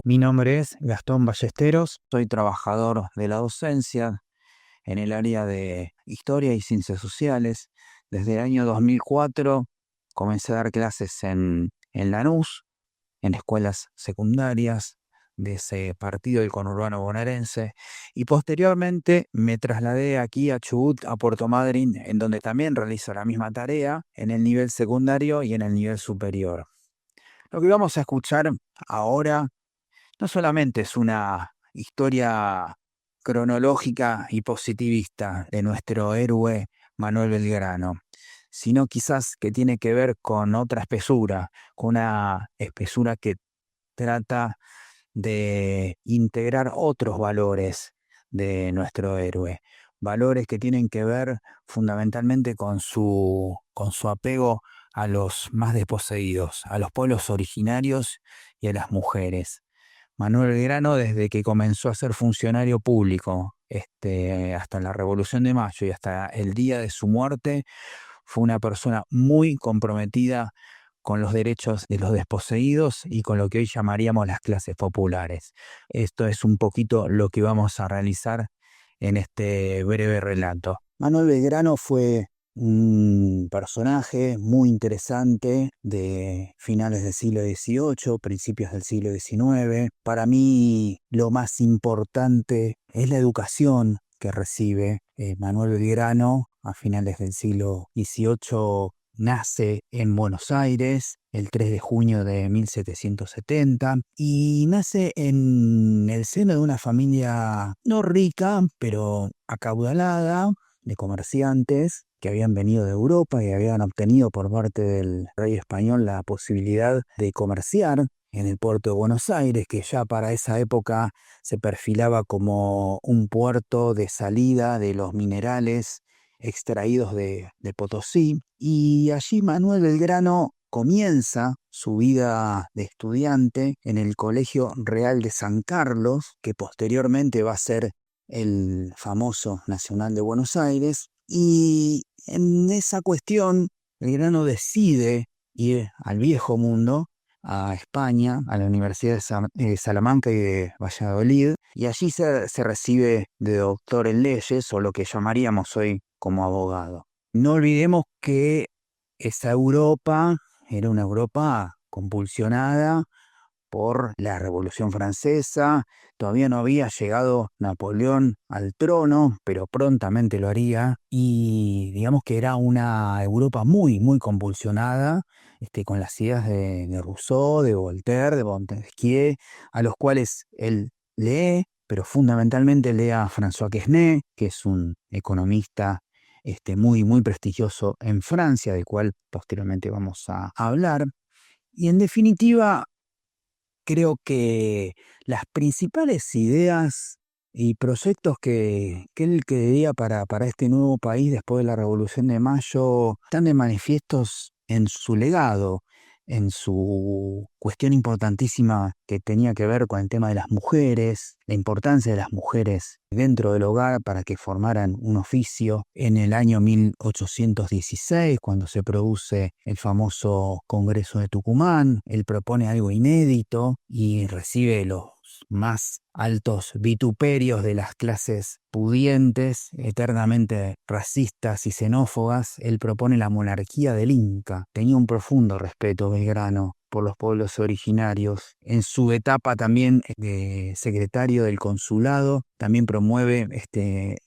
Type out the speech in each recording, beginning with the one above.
Mi nombre es Gastón Ballesteros, soy trabajador de la docencia en el área de Historia y Ciencias Sociales. Desde el año 2004 comencé a dar clases en Lanús, en escuelas secundarias de ese partido del conurbano bonaerense, y posteriormente me trasladé aquí a Chubut, a Puerto Madryn, en donde también realizo la misma tarea en el nivel secundario y en el nivel superior. Lo que vamos a escuchar ahora no solamente es una historia cronológica y positivista de nuestro héroe Manuel Belgrano, sino quizás que tiene que ver con otra espesura, con una espesura que trata de integrar otros valores de nuestro héroe, valores que tienen que ver fundamentalmente con su apego a los más desposeídos, a los pueblos originarios y a las mujeres. Manuel Belgrano, desde que comenzó a ser funcionario público, hasta la Revolución de Mayo y hasta el día de su muerte, fue una persona muy comprometida con los derechos de los desposeídos y con lo que hoy llamaríamos las clases populares. Esto es un poquito lo que vamos a realizar en este breve relato. Manuel Belgrano fue un personaje muy interesante de finales del siglo XVIII, principios del siglo XIX. Para mí lo más importante es la educación que recibe Manuel Belgrano a finales del siglo XVIII. Nace en Buenos Aires el 3 de junio de 1770 y nace en el seno de una familia no rica, pero acaudalada, de comerciantes que habían venido de Europa y habían obtenido por parte del rey español la posibilidad de comerciar en el puerto de Buenos Aires, que ya para esa época se perfilaba como un puerto de salida de los minerales extraídos de Potosí. Y allí Manuel Belgrano comienza su vida de estudiante en el Colegio Real de San Carlos, que posteriormente va a ser el famoso Nacional de Buenos Aires, y en esa cuestión Belgrano decide ir al viejo mundo, a España, a la Universidad de Salamanca y de Valladolid, y allí se recibe de doctor en leyes, o lo que llamaríamos hoy como abogado. No olvidemos que esa Europa era una Europa convulsionada por la Revolución Francesa. Todavía no había llegado Napoleón al trono, pero prontamente lo haría. Y digamos que era una Europa muy, muy convulsionada, con las ideas de Rousseau, de Voltaire, de Montesquieu, a los cuales él lee, pero fundamentalmente lee a François Quesnay, que es un economista muy, muy prestigioso en Francia, del cual posteriormente vamos a hablar. Y en definitiva, creo que las principales ideas y proyectos que él quería para este nuevo país después de la Revolución de Mayo están de manifiestos en su legado, en su cuestión importantísima que tenía que ver con el tema de las mujeres, la importancia de las mujeres dentro del hogar para que formaran un oficio. En el año 1816, cuando se produce el famoso Congreso de Tucumán, él propone algo inédito y recibe los más altos vituperios de las clases pudientes, eternamente racistas y xenófobas. Él propone la monarquía del Inca. Tenía un profundo respeto Belgrano por los pueblos originarios. En su etapa también de secretario del consulado, también promueve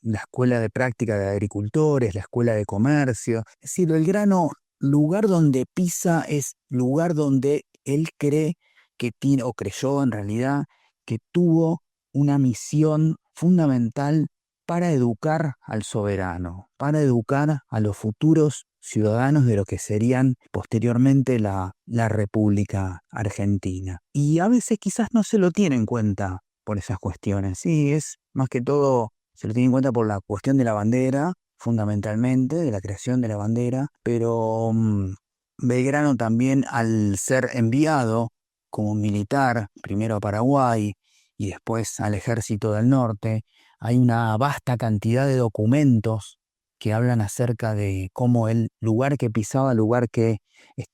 la escuela de práctica de agricultores, la escuela de comercio. Es decir, Belgrano, lugar donde pisa, es lugar donde él cree que tiene, o creyó en realidad, que tuvo una misión fundamental para educar al soberano, para educar a los futuros ciudadanos de lo que serían posteriormente la República Argentina. Y a veces quizás no se lo tiene en cuenta por esas cuestiones. Sí, es más que todo, se lo tiene en cuenta por la cuestión de la bandera, fundamentalmente, de la creación de la bandera, pero Belgrano también, al ser enviado como militar, primero a Paraguay y después al Ejército del Norte, hay una vasta cantidad de documentos que hablan acerca de cómo el lugar que pisaba, el lugar que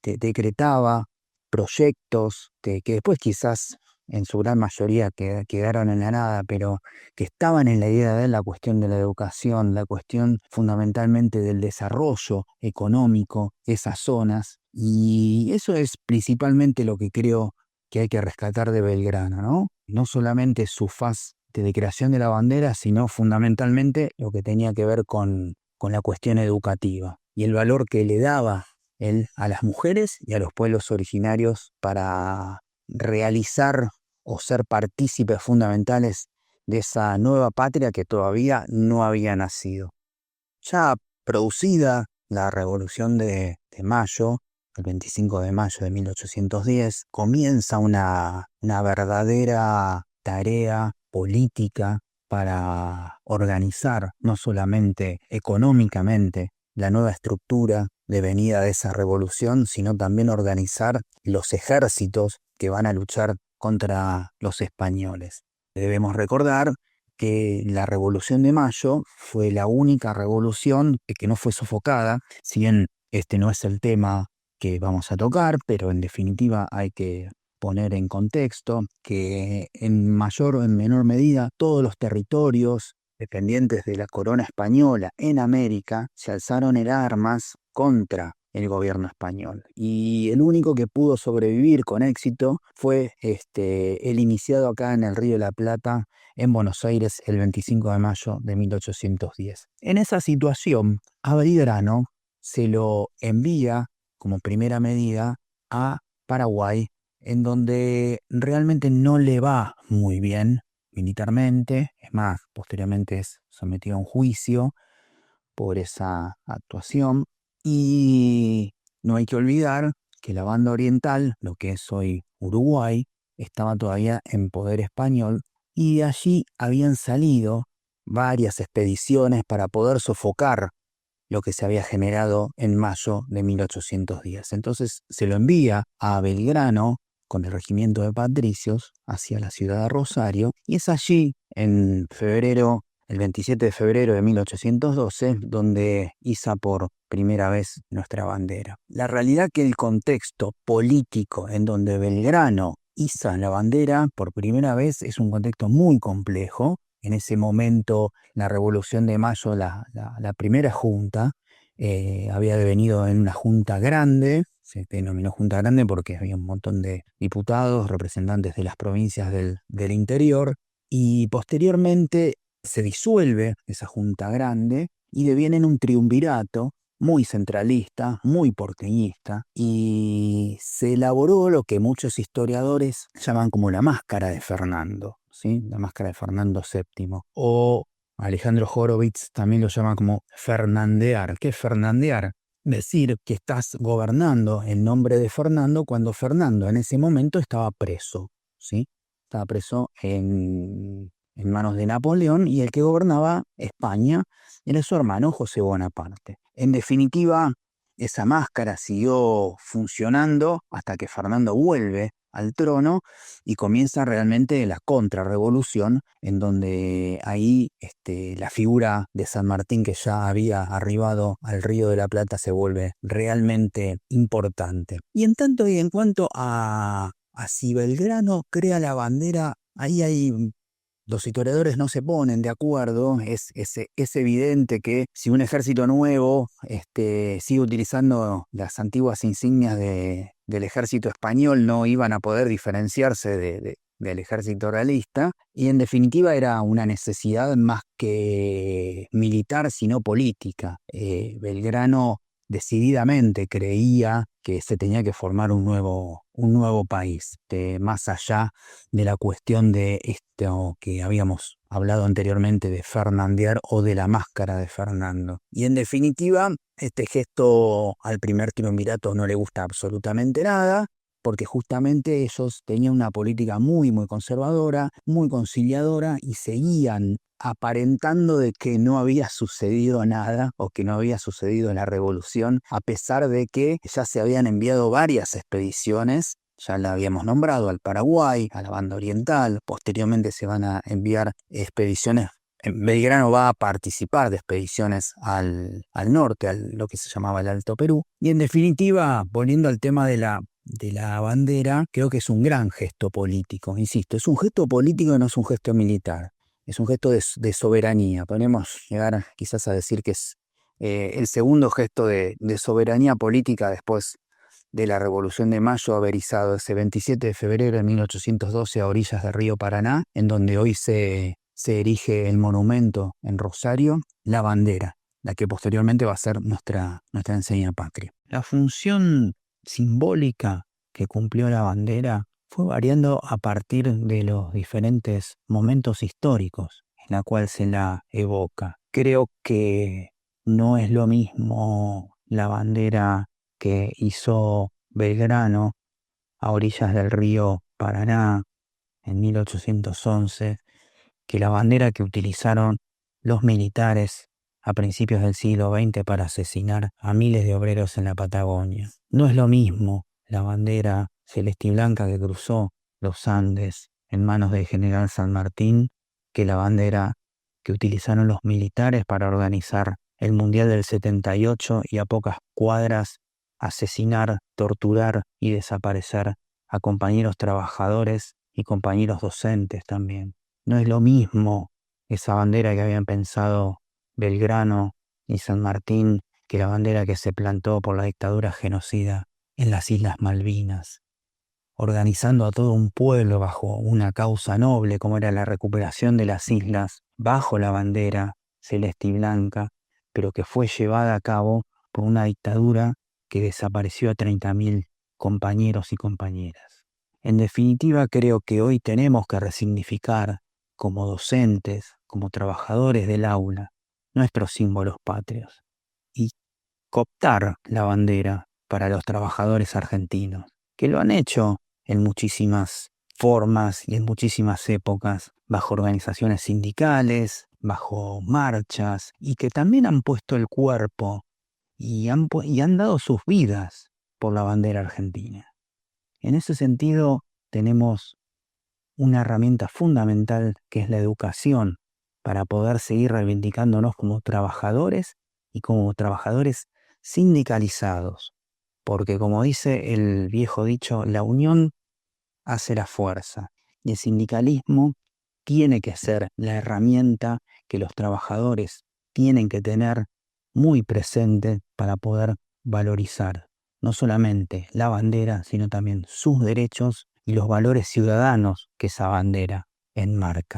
decretaba proyectos que después quizás en su gran mayoría quedaron en la nada, pero que estaban en la idea de él, la cuestión de la educación, la cuestión fundamentalmente del desarrollo económico de esas zonas. Y eso es principalmente lo que creo que hay que rescatar de Belgrano, ¿no? No solamente su faz de creación de la bandera, sino fundamentalmente lo que tenía que ver con la cuestión educativa y el valor que le daba él a las mujeres y a los pueblos originarios para realizar o ser partícipes fundamentales de esa nueva patria que todavía no había nacido. Ya producida la Revolución de Mayo, el 25 de mayo de 1810, comienza una verdadera tarea política para organizar no solamente económicamente la nueva estructura devenida de esa revolución, sino también organizar los ejércitos que van a luchar contra los españoles. Debemos recordar que la Revolución de Mayo fue la única revolución que no fue sofocada, si bien este no es el tema que vamos a tocar, pero en definitiva hay que poner en contexto que en mayor o en menor medida todos los territorios dependientes de la corona española en América se alzaron en armas contra el gobierno español. Y el único que pudo sobrevivir con éxito fue el iniciado acá en el Río de la Plata, en Buenos Aires, el 25 de mayo de 1810. En esa situación, a Belgrano se lo envía como primera medida a Paraguay, en donde realmente no le va muy bien militarmente. Es más, posteriormente es sometido a un juicio por esa actuación. Y no hay que olvidar que la banda oriental, lo que es hoy Uruguay, estaba todavía en poder español y de allí habían salido varias expediciones para poder sofocar lo que se había generado en mayo de 1810. Entonces se lo envía a Belgrano con el regimiento de patricios hacia la ciudad de Rosario y es allí, en febrero, el 27 de febrero de 1812, donde iza por primera vez nuestra bandera. La realidad que el contexto político en donde Belgrano iza la bandera por primera vez es un contexto muy complejo. En ese momento, la Revolución de Mayo, la primera junta, había devenido en una junta grande. Se denominó junta grande porque había un montón de diputados, representantes de las provincias del interior, y posteriormente se disuelve esa junta grande y deviene en un triunvirato muy centralista, muy porteñista, y se elaboró lo que muchos historiadores llaman como la máscara de Fernando, ¿sí? La máscara de Fernando VII, o Alejandro Horowitz también lo llama como fernandear. ¿Qué es fernandear? Decir que estás gobernando en nombre de Fernando cuando Fernando en ese momento estaba preso, ¿sí? Estaba preso en manos de Napoleón y el que gobernaba España era su hermano José Bonaparte. En definitiva, esa máscara siguió funcionando hasta que Fernando vuelve al trono y comienza realmente la contrarrevolución, en donde ahí la figura de San Martín, que ya había arribado al Río de la Plata, se vuelve realmente importante. Y en tanto y en cuanto a si Belgrano crea la bandera, ahí hay los historiadores no se ponen de acuerdo. Es evidente que si un ejército nuevo sigue utilizando las antiguas insignias del ejército español, no iban a poder diferenciarse del ejército realista, y en definitiva era una necesidad más que militar, sino política. Belgrano decididamente creía que se tenía que formar un nuevo país, más allá de la cuestión de esto que habíamos hablado anteriormente de fernandear o de la máscara de Fernando. Y en definitiva, este gesto al primer triunvirato no le gusta absolutamente nada, porque justamente ellos tenían una política muy, muy conservadora, muy conciliadora, y seguían aparentando de que no había sucedido nada o que no había sucedido la revolución, a pesar de que ya se habían enviado varias expediciones. Ya la habíamos nombrado al Paraguay, a la banda oriental. Posteriormente se van a enviar expediciones. Belgrano va a participar de expediciones al norte, a lo que se llamaba el Alto Perú. Y en definitiva, volviendo al tema de de la bandera, creo que es un gran gesto político. Insisto, es un gesto político y no es un gesto militar. Es un gesto de soberanía. Podemos llegar quizás a decir que es el segundo gesto de soberanía política después de la Revolución de Mayo, haber izado ese 27 de febrero de 1812 a orillas del río Paraná, en donde hoy se erige el monumento en Rosario, la bandera, la que posteriormente va a ser nuestra enseña patria. La función simbólica que cumplió la bandera fue variando a partir de los diferentes momentos históricos en la cual se la evoca. Creo que no es lo mismo la bandera que hizo Belgrano a orillas del río Paraná en 1811, que la bandera que utilizaron los militares a principios del siglo XX para asesinar a miles de obreros en la Patagonia. No es lo mismo la bandera celeste y blanca que cruzó los Andes en manos del general San Martín que la bandera que utilizaron los militares para organizar el Mundial del 78 y a pocas cuadras asesinar, torturar y desaparecer a compañeros trabajadores y compañeros docentes también. No es lo mismo esa bandera que habían pensado Belgrano y San Martín que la bandera que se plantó por la dictadura genocida en las Islas Malvinas, organizando a todo un pueblo bajo una causa noble como era la recuperación de las islas, bajo la bandera celeste y blanca, pero que fue llevada a cabo por una dictadura que desapareció a 30.000 compañeros y compañeras. En definitiva, creo que hoy tenemos que resignificar como docentes, como trabajadores del aula, nuestros símbolos patrios y cooptar la bandera para los trabajadores argentinos, que lo han hecho en muchísimas formas y en muchísimas épocas, bajo organizaciones sindicales, bajo marchas, y que también han puesto el cuerpo y han dado sus vidas por la bandera argentina. En ese sentido, tenemos una herramienta fundamental que es la educación para poder seguir reivindicándonos como trabajadores y como trabajadores sindicalizados. Porque como dice el viejo dicho, la unión hace la fuerza. Y el sindicalismo tiene que ser la herramienta que los trabajadores tienen que tener muy presente para poder valorizar no solamente la bandera, sino también sus derechos y los valores ciudadanos que esa bandera enmarca.